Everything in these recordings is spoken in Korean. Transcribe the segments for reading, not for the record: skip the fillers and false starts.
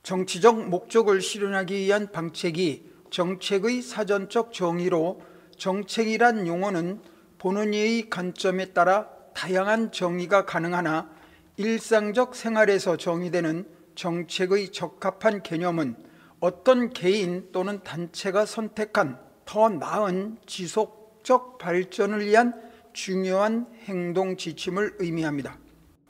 정치적 목적을 실현하기 위한 방책이 정책의 사전적 정의로, 정책이란 용어는 보는 이의 관점에 따라 다양한 정의가 가능하나 일상적 생활에서 정의되는 정책의 적합한 개념은 어떤 개인 또는 단체가 선택한 더 나은 지속적 발전을 위한 중요한 행동 지침을 의미합니다.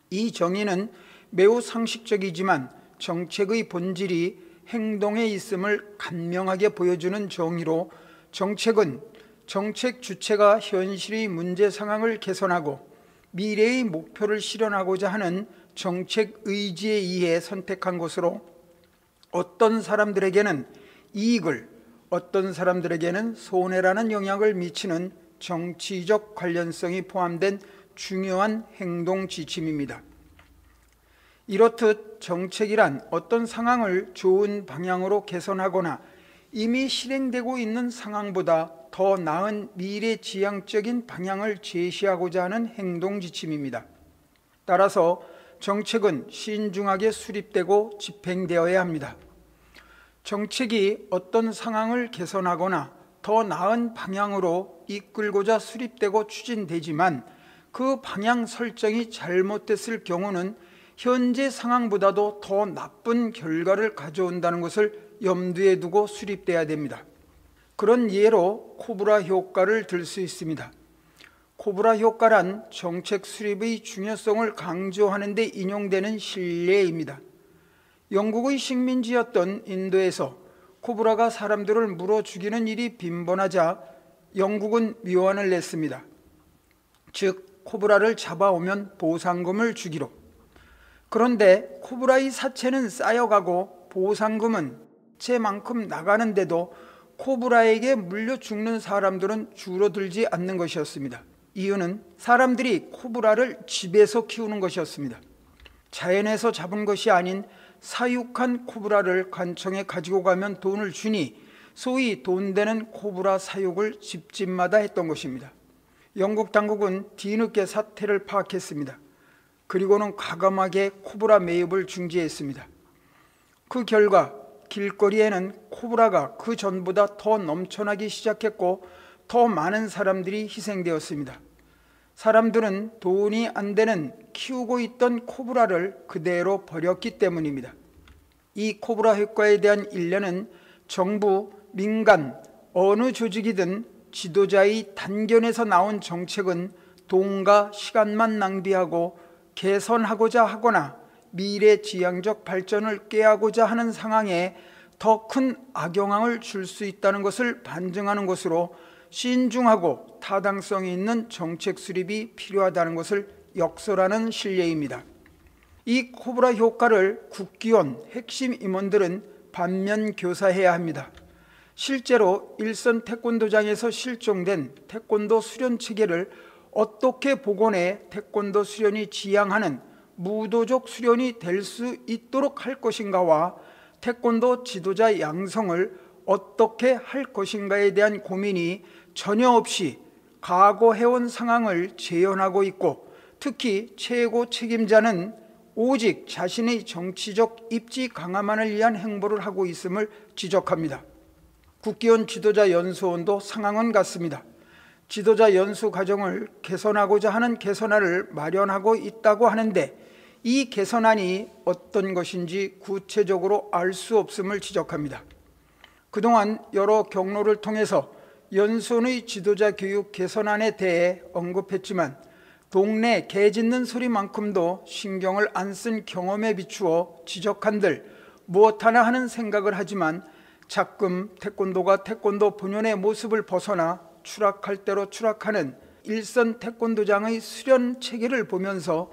이 정의는 매우 상식적이지만 정책의 본질이 행동에 있음을 간명하게 보여주는 정의로, 정책은 정책 주체가 현실의 문제 상황을 개선하고 미래의 목표를 실현하고자 하는 정책 의지에 의해 선택한 것으로 어떤 사람들에게는 이익을, 어떤 사람들에게는 손해라는 영향을 미치는 정치적 관련성이 포함된 중요한 행동 지침입니다. 이렇듯 정책이란 어떤 상황을 좋은 방향으로 개선하거나 이미 실행되고 있는 상황보다 더 나은 미래지향적인 방향을 제시하고자 하는 행동 지침입니다. 따라서 정책은 신중하게 수립되고 집행되어야 합니다. 정책이 어떤 상황을 개선하거나 더 나은 방향으로 이끌고자 수립되고 추진되지만 그 방향 설정이 잘못됐을 경우는 현재 상황보다도 더 나쁜 결과를 가져온다는 것을 염두에 두고 수립돼야 됩니다. 그런 예로 코브라 효과를 들 수 있습니다. 코브라 효과란 정책 수립의 중요성을 강조하는 데 인용되는 실례입니다. 영국의 식민지였던 인도에서 코브라가 사람들을 물어 죽이는 일이 빈번하자 영국은 위원을 냈습니다. 즉, 코브라를 잡아오면 보상금을 주기로. 그런데 코브라의 사체는 쌓여가고 보상금은 채만큼 나가는데도 코브라에게 물려 죽는 사람들은 줄어들지 않는 것이었습니다. 이유는 사람들이 코브라를 집에서 키우는 것이었습니다. 자연에서 잡은 것이 아닌 사육한 코브라를 관청에 가지고 가면 돈을 주니 소위 돈 되는 코브라 사육을 집집마다 했던 것입니다. 영국 당국은 뒤늦게 사태를 파악했습니다. 그리고는 과감하게 코브라 매입을 중지했습니다. 그 결과 길거리에는 코브라가 그 전보다 더 넘쳐나기 시작했고 더 많은 사람들이 희생되었습니다. 사람들은 돈이 안 되는 키우고 있던 코브라를 그대로 버렸기 때문입니다. 이 코브라 효과에 대한 일련은 정부, 민간, 어느 조직이든 지도자의 단견에서 나온 정책은 돈과 시간만 낭비하고 개선하고자 하거나 미래지향적 발전을 꾀하고자 하는 상황에 더 큰 악영향을 줄 수 있다는 것을 반증하는 것으로 신중하고 타당성이 있는 정책 수립이 필요하다는 것을 역설하는 실례입니다. 이 코브라 효과를 국기원 핵심 임원들은 반면 교사해야 합니다. 실제로 일선 태권도장에서 실종된 태권도 수련 체계를 어떻게 복원해 태권도 수련이 지향하는 무도적 수련이 될 수 있도록 할 것인가와 태권도 지도자 양성을 어떻게 할 것인가에 대한 고민이 전혀 없이 각오해온 상황을 재현하고 있고, 특히 최고 책임자는 오직 자신의 정치적 입지 강화만을 위한 행보를 하고 있음을 지적합니다. 국기원 지도자 연수원도 상황은 같습니다. 지도자 연수 과정을 개선하고자 하는 개선안을 마련하고 있다고 하는데 이 개선안이 어떤 것인지 구체적으로 알 수 없음을 지적합니다. 그동안 여러 경로를 통해서 연수원의 지도자 교육 개선안에 대해 언급했지만 동네 개 짖는 소리만큼도 신경을 안 쓴 경험에 비추어 지적한들 무엇 하나 하는 생각을 하지만 자끔 태권도가 태권도 본연의 모습을 벗어나 추락할 대로 추락하는 일선 태권도장의 수련 체계를 보면서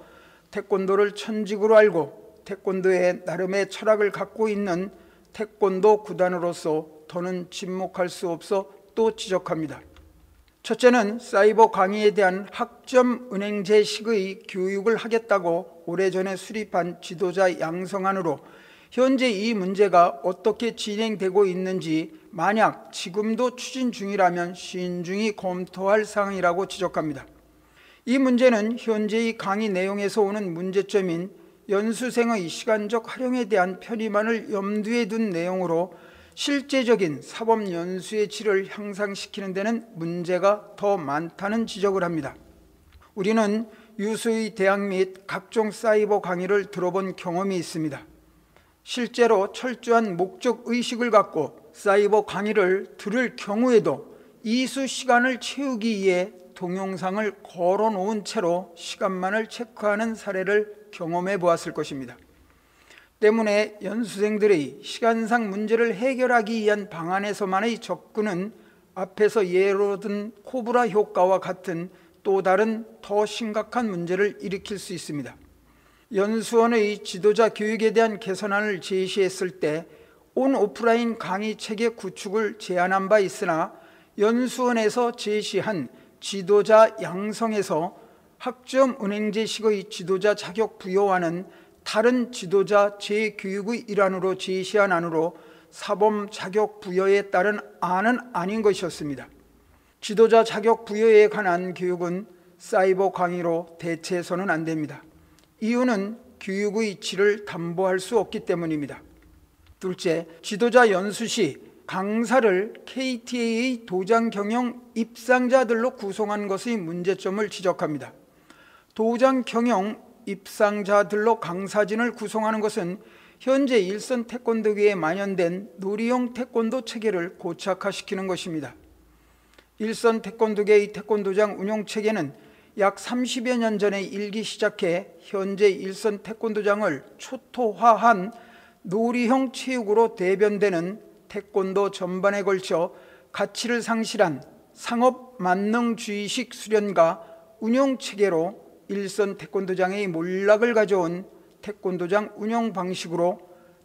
태권도를 천직으로 알고 태권도에 나름의 철학을 갖고 있는 태권도 구단으로서 더는 침묵할 수 없어 또 지적합니다. 첫째는 사이버 강의에 대한 학점 은행제식의 교육을 하겠다고 오래전에 수립한 지도자 양성안으로 현재 이 문제가 어떻게 진행되고 있는지 만약 지금도 추진 중이라면 신중히 검토할 사항이라고 지적합니다. 이 문제는 현재의 강의 내용에서 오는 문제점인 연수생의 시간적 활용에 대한 편의만을 염두에 둔 내용으로 실제적인 사법 연수의 질을 향상시키는 데는 문제가 더 많다는 지적을 합니다. 우리는 유수의 대학 및 각종 사이버 강의를 들어본 경험이 있습니다. 실제로 철저한 목적의식을 갖고 사이버 강의를 들을 경우에도 이수 시간을 채우기 위해 동영상을 걸어놓은 채로 시간만을 체크하는 사례를 경험해 보았을 것입니다. 때문에 연수생들의 시간상 문제를 해결하기 위한 방안에서만의 접근은 앞에서 예로 든 코브라 효과와 같은 또 다른 더 심각한 문제를 일으킬 수 있습니다. 연수원의 지도자 교육에 대한 개선안을 제시했을 때 온 오프라인 강의 체계 구축을 제안한 바 있으나 연수원에서 제시한 지도자 양성에서 학점 은행제식의 지도자 자격 부여와는 다른 지도자 재교육의 일환으로 제시한 안으로 사범 자격 부여에 따른 안은 아닌 것이었습니다. 지도자 자격 부여에 관한 교육은 사이버 강의로 대체해서는 안 됩니다. 이유는 교육의 질을 담보할 수 없기 때문입니다. 둘째, 지도자 연수 시 강사를 KTA의 도장 경영 입상자들로 구성한 것의 문제점을 지적합니다. 도장 경영 입상자들로 강사진을 구성하는 것은 현재 일선 태권도계에 만연된 놀이형 태권도 체계를 고착화시키는 것입니다. 일선 태권도계의 태권도장 운영 체계는 약 30여 년 전에 일기 시작해 현재 일선 태권도장을 초토화한 놀이형 체육으로 대변되는 태권도 전반에 걸쳐 가치를 상실한 상업 만능주의식 수련과 운영 체계로 일선 태권도장의 몰락을 가져온 태권도장 운영 방식으로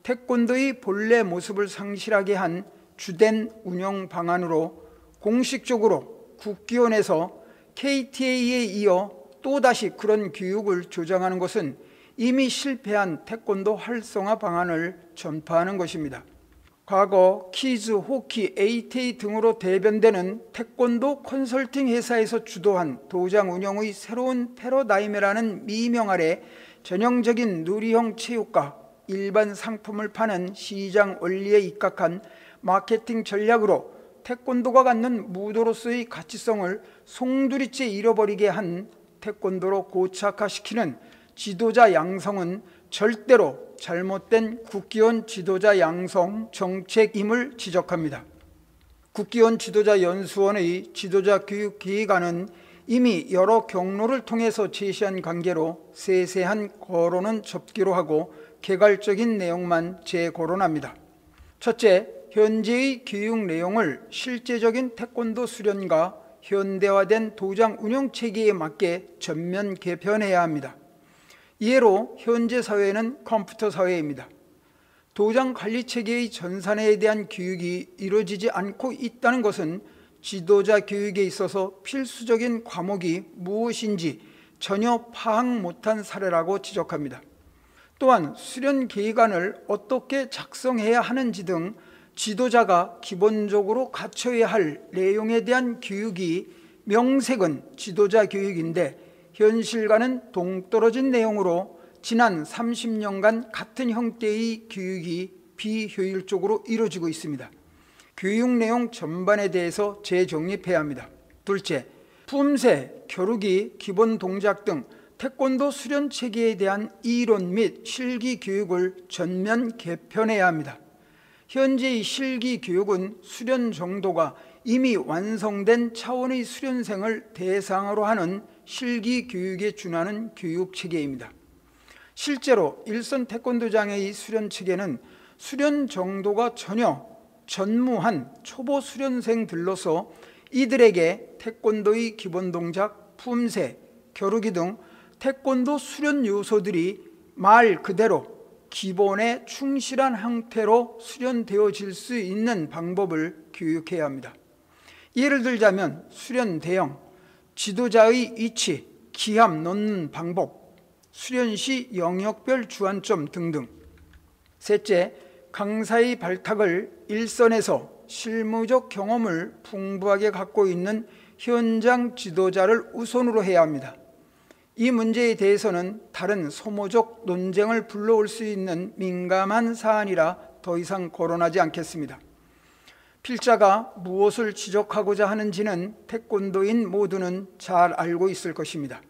태권도의 본래 모습을 상실하게 한 주된 운영 방안으로 공식적으로 국기원에서 KTA에 이어 또다시 그런 교육을 조장하는 것은 이미 실패한 태권도 활성화 방안을 전파하는 것입니다. 과거 키즈, 호키, ATA 등으로 대변되는 태권도 컨설팅 회사에서 주도한 도장 운영의 새로운 패러다임이라는 미명 아래 전형적인 누리형 체육과 일반 상품을 파는 시장 원리에 입각한 마케팅 전략으로 태권도가 갖는 무도로서의 가치성을 송두리째 잃어버리게 한 태권도로 고착화시키는 지도자 양성은 절대로 잘못된 국기원 지도자 양성 정책임을 지적합니다. 국기원 지도자 연수원의 지도자 교육 기획안은 이미 여러 경로를 통해서 제시한 관계로 세세한 거론은 접기로 하고 개괄적인 내용만 재거론합니다. 첫째, 현재의 교육 내용을 실제적인 태권도 수련과 현대화된 도장 운영 체계에 맞게 전면 개편해야 합니다. 예로 현재 사회는 컴퓨터 사회입니다. 도장 관리 체계의 전산에 대한 교육이 이루어지지 않고 있다는 것은 지도자 교육에 있어서 필수적인 과목이 무엇인지 전혀 파악 못한 사례라고 지적합니다. 또한 수련 계획안을 어떻게 작성해야 하는지 등 지도자가 기본적으로 갖춰야 할 내용에 대한 교육이 명색은 지도자 교육인데 현실과는 동떨어진 내용으로 지난 30년간 같은 형태의 교육이 비효율적으로 이루어지고 있습니다. 교육 내용 전반에 대해서 재정립해야 합니다. 둘째, 품새, 겨루기, 기본 동작 등 태권도 수련 체계에 대한 이론 및 실기 교육을 전면 개편해야 합니다. 현재의 실기 교육은 수련 정도가 이미 완성된 차원의 수련생을 대상으로 하는 실기 교육에 준하는 교육 체계입니다. 실제로 일선 태권도장의 수련 체계는 수련 정도가 전혀 전무한 초보 수련생들로서 이들에게 태권도의 기본 동작, 품새, 겨루기 등 태권도 수련 요소들이 말 그대로 기본에 충실한 형태로 수련되어질 수 있는 방법을 교육해야 합니다. 예를 들자면 수련 대형, 지도자의 위치, 기합 놓는 방법, 수련 시 영역별 주안점 등등. 셋째, 강사의 발탁을 일선에서 실무적 경험을 풍부하게 갖고 있는 현장 지도자를 우선으로 해야 합니다. 이 문제에 대해서는 다른 소모적 논쟁을 불러올 수 있는 민감한 사안이라 더 이상 거론하지 않겠습니다. 필자가 무엇을 지적하고자 하는지는 태권도인 모두는 잘 알고 있을 것입니다.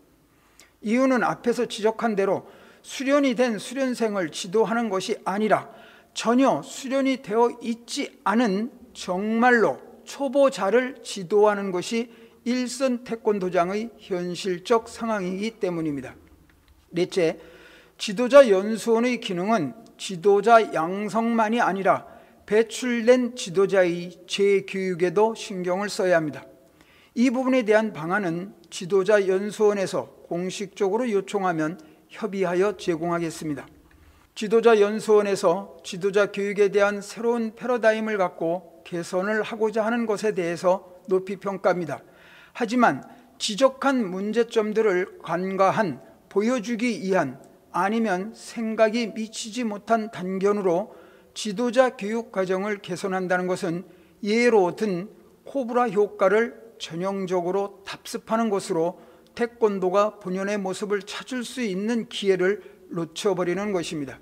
이유는 앞에서 지적한 대로 수련이 된 수련생을 지도하는 것이 아니라 전혀 수련이 되어 있지 않은 정말로 초보자를 지도하는 것이 일선 태권도장의 현실적 상황이기 때문입니다. 넷째, 지도자 연수원의 기능은 지도자 양성만이 아니라 배출된 지도자의 재교육에도 신경을 써야 합니다. 이 부분에 대한 방안은 지도자 연수원에서 공식적으로 요청하면 협의하여 제공하겠습니다. 지도자 연수원에서 지도자 교육에 대한 새로운 패러다임을 갖고 개선을 하고자 하는 것에 대해서 높이 평가합니다. 하지만 지적한 문제점들을 간과한, 보여주기 위한, 아니면 생각이 미치지 못한 단견으로 지도자 교육 과정을 개선한다는 것은 예로 든 코브라 효과를 전형적으로 답습하는 것으로 태권도가 본연의 모습을 찾을 수 있는 기회를 놓쳐버리는 것입니다.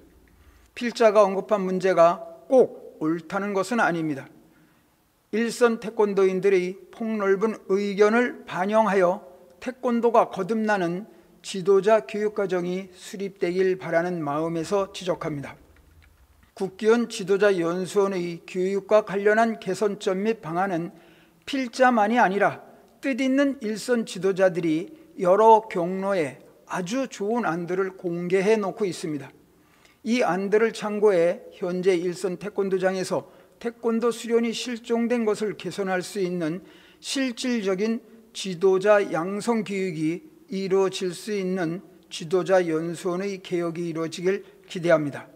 필자가 언급한 문제가 꼭 옳다는 것은 아닙니다. 일선 태권도인들의 폭넓은 의견을 반영하여 태권도가 거듭나는 지도자 교육과정이 수립되길 바라는 마음에서 지적합니다. 국기원 지도자 연수원의 교육과 관련한 개선점 및 방안은 필자만이 아니라 뜻있는 일선 지도자들이 여러 경로에 아주 좋은 안들을 공개해 놓고 있습니다. 이 안들을 참고해 현재 일선 태권도장에서 태권도 수련이 실종된 것을 개선할 수 있는 실질적인 지도자 양성 교육이 이루어질 수 있는 지도자 연수원의 개혁이 이루어지길 기대합니다.